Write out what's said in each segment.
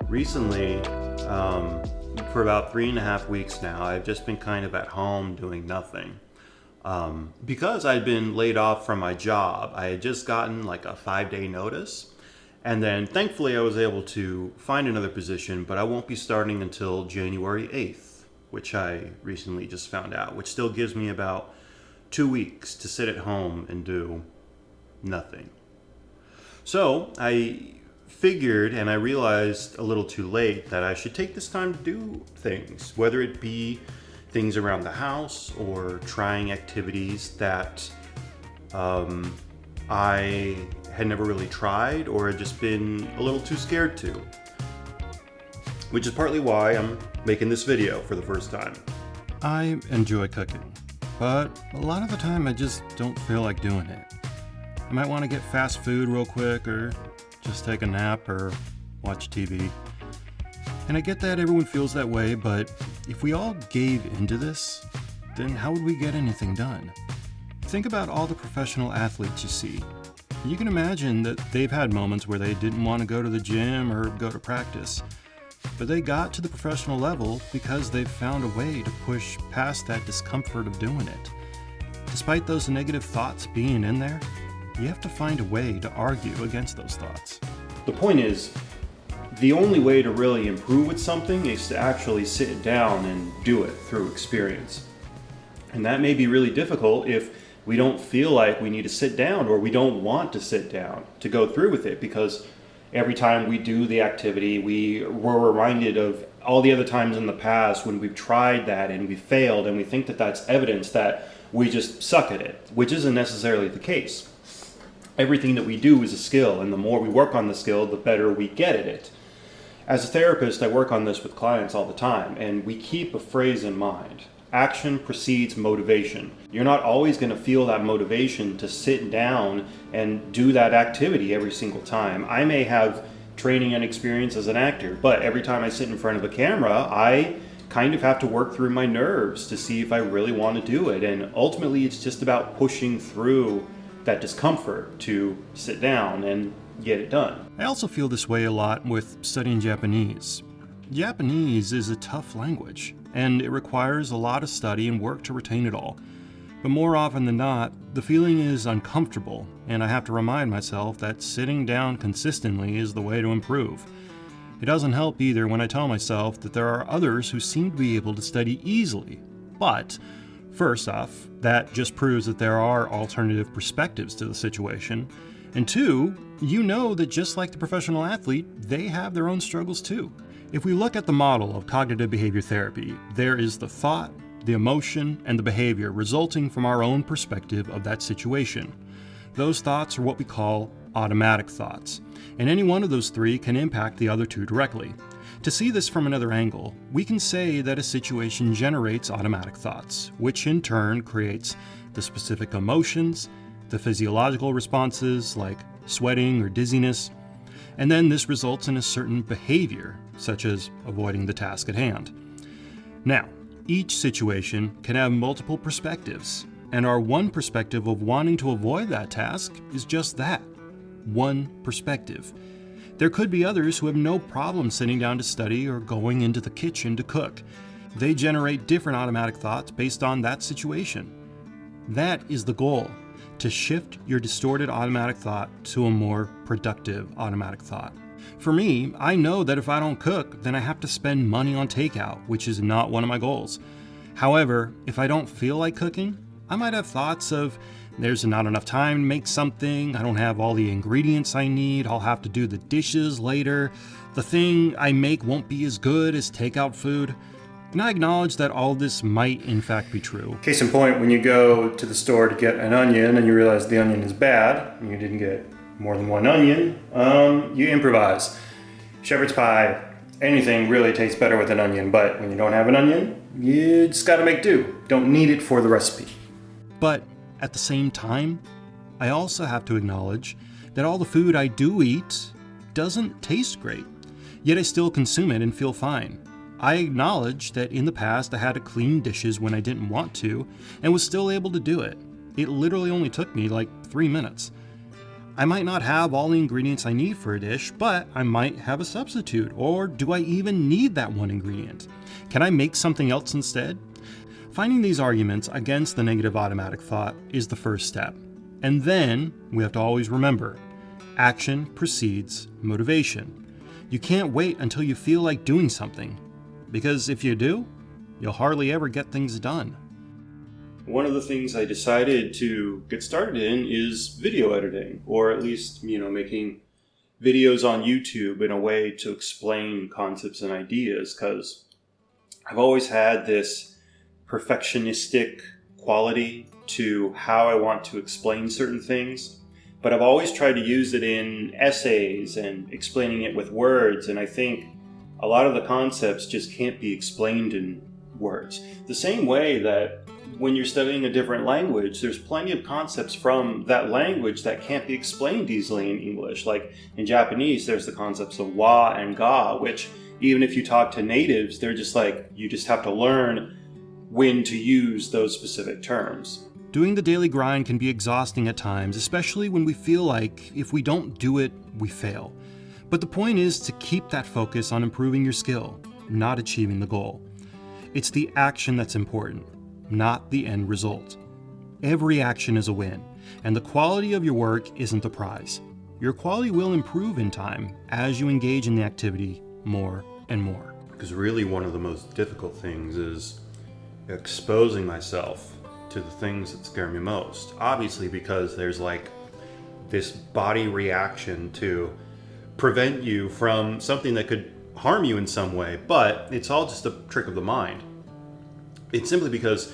Recently, for about 3.5 weeks now, I've just been kind of at home doing nothing. Because I'd been laid off from my job, I had just gotten like a 5-day notice. And then thankfully I was able to find another position, but I won't be starting until January 8th, which I recently just found out, which still gives me about 2 weeks to sit at home and do nothing. So I figured, and I realized a little too late, that I should take this time to do things, whether it be things around the house or trying activities that I had never really tried or had just been a little too scared to. Which is partly why I'm making this video for the first time. I enjoy cooking, but a lot of the time I just don't feel like doing it. I might want to get fast food real quick or just take a nap or watch TV. And I get that everyone feels that way, but if we all gave into this, then how would we get anything done? Think about all the professional athletes you see. You can imagine that they've had moments where they didn't want to go to the gym or go to practice, but they got to the professional level because they've found a way to push past that discomfort of doing it. Despite those negative thoughts being in there, you have to find a way to argue against those thoughts. The point is, the only way to really improve with something is to actually sit down and do it through experience. And that may be really difficult if we don't feel like we need to sit down or we don't want to sit down to go through with it, because every time we do the activity, we're reminded of all the other times in the past when we've tried that and we failed, and we think that that's evidence that we just suck at it, which isn't necessarily the case. Everything that we do is a skill, and the more we work on the skill, the better we get at it. As a therapist, I work on this with clients all the time, and we keep a phrase in mind. Action precedes motivation. You're not always going to feel that motivation to sit down and do that activity every single time. I may have training and experience as an actor, but every time I sit in front of a camera, I kind of have to work through my nerves to see if I really want to do it. And ultimately, it's just about pushing through that discomfort to sit down and get it done. I also feel this way a lot with studying Japanese. Japanese is a tough language, and it requires a lot of study and work to retain it all. But more often than not, the feeling is uncomfortable, and I have to remind myself that sitting down consistently is the way to improve. It doesn't help either when I tell myself that there are others who seem to be able to study easily. But first off, that just proves that there are alternative perspectives to the situation. And two, you know that just like the professional athlete, they have their own struggles too. If we look at the model of cognitive behavior therapy, there is the thought, the emotion, and the behavior resulting from our own perspective of that situation. Those thoughts are what we call automatic thoughts, and any one of those three can impact the other two directly. To see this from another angle, we can say that a situation generates automatic thoughts, which in turn creates the specific emotions, the physiological responses like sweating or dizziness, and then this results in a certain behavior, such as avoiding the task at hand. Now, each situation can have multiple perspectives, and our one perspective of wanting to avoid that task is just that, one perspective. There could be others who have no problem sitting down to study or going into the kitchen to cook. They generate different automatic thoughts based on that situation. That is the goal, to shift your distorted automatic thought to a more productive automatic thought. For me, I know that if I don't cook, then I have to spend money on takeout, which is not one of my goals. However, if I don't feel like cooking, I might have thoughts of, there's not enough time to make something, I don't have all the ingredients I need, I'll have to do the dishes later, the thing I make won't be as good as takeout food. And I acknowledge that all this might in fact be true. Case in point, when you go to the store to get an onion and you realize the onion is bad, and you didn't get more than one onion, you improvise. Shepherd's pie, anything really tastes better with an onion, but when you don't have an onion, you just gotta make do. Don't need it for the recipe. But at the same time, I also have to acknowledge that all the food I do eat doesn't taste great, yet I still consume it and feel fine. I acknowledge that in the past I had to clean dishes when I didn't want to and was still able to do it. It literally only took me like 3 minutes. I might not have all the ingredients I need for a dish, but I might have a substitute. Or do I even need that one ingredient? Can I make something else instead? Finding these arguments against the negative automatic thought is the first step. And then we have to always remember, action precedes motivation. You can't wait until you feel like doing something, because if you do, you'll hardly ever get things done. One of the things I decided to get started in is video editing, or at least, making videos on YouTube in a way to explain concepts and ideas, because I've always had this perfectionistic quality to how I want to explain certain things, but I've always tried to use it in essays and explaining it with words, and I think a lot of the concepts just can't be explained in words. The same way that when you're studying a different language, there's plenty of concepts from that language that can't be explained easily in English. Like in Japanese, there's the concepts of wa and ga, which even if you talk to natives, they're just like, you just have to learn when to use those specific terms. Doing the daily grind can be exhausting at times, especially when we feel like if we don't do it, we fail. But the point is to keep that focus on improving your skill, not achieving the goal. It's the action that's important, not the end result. Every action is a win, and the quality of your work isn't the prize. Your quality will improve in time as you engage in the activity more and more. Because really one of the most difficult things is exposing myself to the things that scare me most. Obviously, because there's like this body reaction to prevent you from something that could harm you in some way, but it's all just a trick of the mind. It's simply because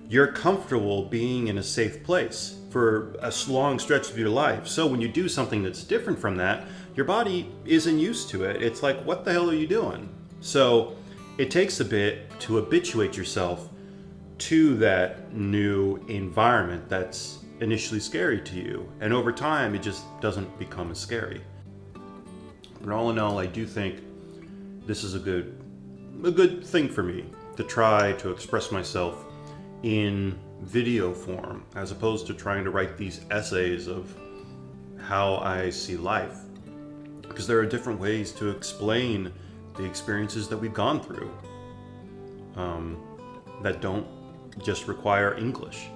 you're comfortable being in a safe place for a long stretch of your life. So when you do something that's different from that, your body isn't used to it. It's like, what the hell are you doing? So it takes a bit to habituate yourself to that new environment that's initially scary to you. And over time, it just doesn't become as scary. But all in all, I do think this is a good thing for me to try to express myself in video form, as opposed to trying to write these essays of how I see life. Because there are different ways to explain the experiences that we've gone through that don't just require English.